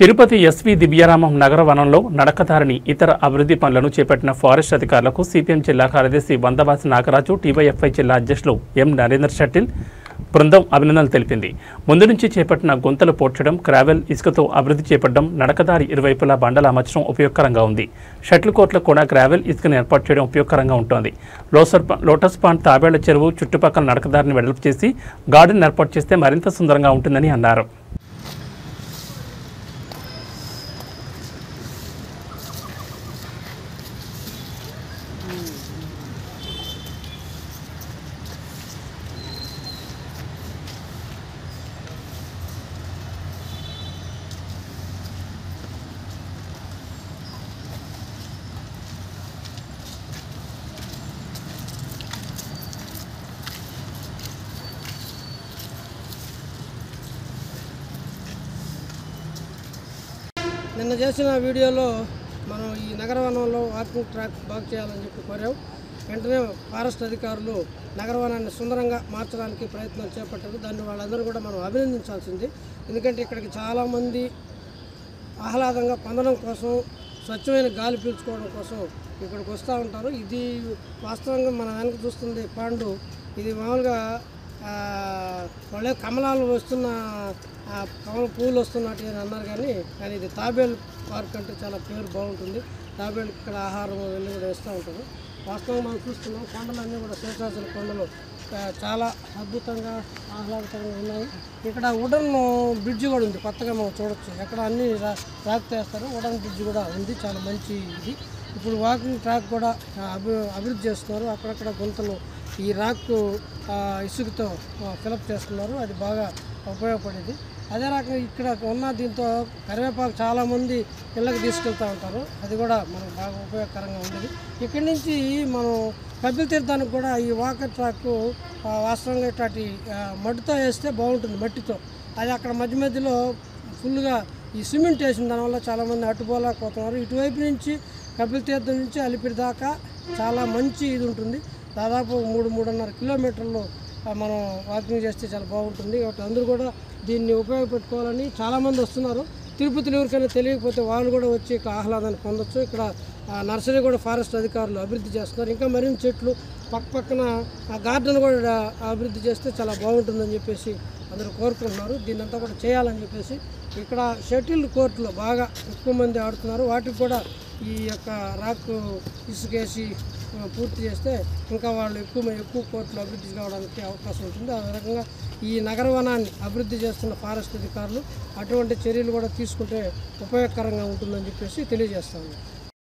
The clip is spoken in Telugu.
తిరుపతి ఎస్వి దివ్యారామం నగర వనంలో నడకదారిని ఇతర అభివృద్ధి పనులను చేపట్టిన ఫారెస్ట్ అధికారులకు సిపిఎం జిల్లా కార్యదర్శి వందవాసి నాగరాజు, టీవైఎఫ్ఐ జిల్లా అధ్యక్షులు ఎం నరేందర్ షటిల్ బృందం అభినందనలు తెలిపింది. ముందు నుంచి చేపట్టిన గుంతలు పోడ్చడం, గ్రావెల్, ఇసుకతో అభివృద్ధి చేపట్టడం, నడకదారి ఇరువైపులా బండలు అమర్చడం ఉపయోగకరంగా ఉంది. షటిల్ కోర్టులో కూడా గ్రావెల్, ఇసుకను ఏర్పాటు చేయడం ఉపయోగకరంగా ఉంటుంది. లోటస్ పాండ్, తాబేళ్ల చెరువు చుట్టుపక్కల నడకదారిని వెడల్పు చేసి గార్డెన్ ఏర్పాటు చేస్తే మరింత సుందరంగా ఉంటుందని అన్నారు. నిన్న చేసిన వీడియోలో మనం ఈ నగరవనంలో వాకింగ్ ట్రాక్ బాగు చేయాలని చెప్పి కోరాం. వెంటనే ఫారెస్ట్ అధికారులు నగరవనాన్ని సుందరంగా మార్చడానికి ప్రయత్నాలు చేపట్టారు. దాన్ని వాళ్ళందరూ కూడా మనం అభినందించాల్సింది. ఎందుకంటే ఇక్కడికి చాలామంది ఆహ్లాదంగా పొందడం కోసం, స్వచ్ఛమైన గాలి పీల్చుకోవడం కోసం ఇక్కడికి వస్తూ ఉంటారు. ఇది వాస్తవంగా మన వెనక చూస్తుంది పాండు. ఇది మామూలుగా వాళ్ళే కమలాలు వస్తున్న కమల పువ్వులు వస్తున్నట్టు అని అన్నారు. కానీ ఇది తాబేల్ పార్క్ అంటే చాలా పేరు బాగుంటుంది. తాబేలు ఇక్కడ ఆహారం వెళ్ళి కూడా వేస్తూ ఉంటారు. వాస్తవంగా మనం చూస్తున్నాం కొండలన్నీ కూడా శేషాచల కొండలు చాలా అద్భుతంగా ఆహ్లాదకరంగా ఉన్నాయి. ఇక్కడ వుడన్ బ్రిడ్జ్ కూడా ఉంది, కొత్తగా మనం చూడొచ్చు. ఎక్కడ అన్ని రాక్ చేస్తారు, వుడన్ బ్రిడ్జ్ కూడా ఉంది, చాలా మంచి ఇది. ఇప్పుడు వాకింగ్ ట్రాక్ కూడా అభివృద్ధి చేస్తున్నారు. అక్కడక్కడ గుంతలు ఈ రాక్ ఇసుకతో ఫిలప్ చేస్తున్నారు. అది బాగా ఉపయోగపడేది. అదే రకంగా ఇక్కడ ఉన్న దీంతో కరివేపాకు చాలామంది ఇళ్ళకి తీసుకెళ్తూ ఉంటారు. అది కూడా మనకు బాగా ఉపయోగకరంగా ఉండేది. ఇక్కడి నుంచి మనం కపిల తీర్థానికి కూడా ఈ వాకర్ ట్రాక్ వాస్తవంగా ఇట్లాంటి మట్టితో వేస్తే బాగుంటుంది. మట్టితో అది అక్కడ మధ్య మధ్యలో ఫుల్గా ఈ సిమెంట్ వేసిన దానివల్ల చాలామంది అడ్డుపోలేకపోతున్నారు. ఇటువైపు నుంచి కపిల తీర్థం నుంచి అలిపిరి దాకా చాలా మంచి ఇది ఉంటుంది. దాదాపు 3-3.5 కిలోమీటర్లు మనం వాకింగ్ చేస్తే చాలా బాగుంటుంది. కాబట్టి అందరూ కూడా దీన్ని ఉపయోగపెట్టుకోవాలని చాలామంది వస్తున్నారు. తిరుపతిలో ఎవరికైనా తెలియకపోతే వాళ్ళు కూడా వచ్చి ఇక్కడ ఆహ్లాదాన్ని పొందొచ్చు. ఇక్కడ నర్సరీ కూడా ఫారెస్ట్ అధికారులు అభివృద్ధి చేస్తున్నారు. ఇంకా మరిన్ని చెట్లు పక్కన గార్డెన్ కూడా అభివృద్ధి చేస్తే చాలా బాగుంటుందని చెప్పేసి అందరూ కోరుకుంటున్నారు. దీన్నంతా కూడా చేయాలని చెప్పేసి ఇక్కడ షటిల్ కోర్టులో బాగా ఎక్కువ మంది ఆడుతున్నారు. వాటికి కూడా ఈ యొక్క రాక్ ఇసుకేసి పూర్తి చేస్తే ఇంకా వాళ్ళు ఎక్కువ కోర్టులు అభివృద్ధి కావడానికి అవకాశం ఉంటుంది. ఆ రకంగా ఈ నగరవనాన్ని అభివృద్ధి చేస్తున్న ఫారెస్ట్ అధికారులు అటువంటి చర్యలు కూడా తీసుకుంటే ఉపయోగకరంగా ఉంటుందని చెప్పేసి తెలియజేస్తాను.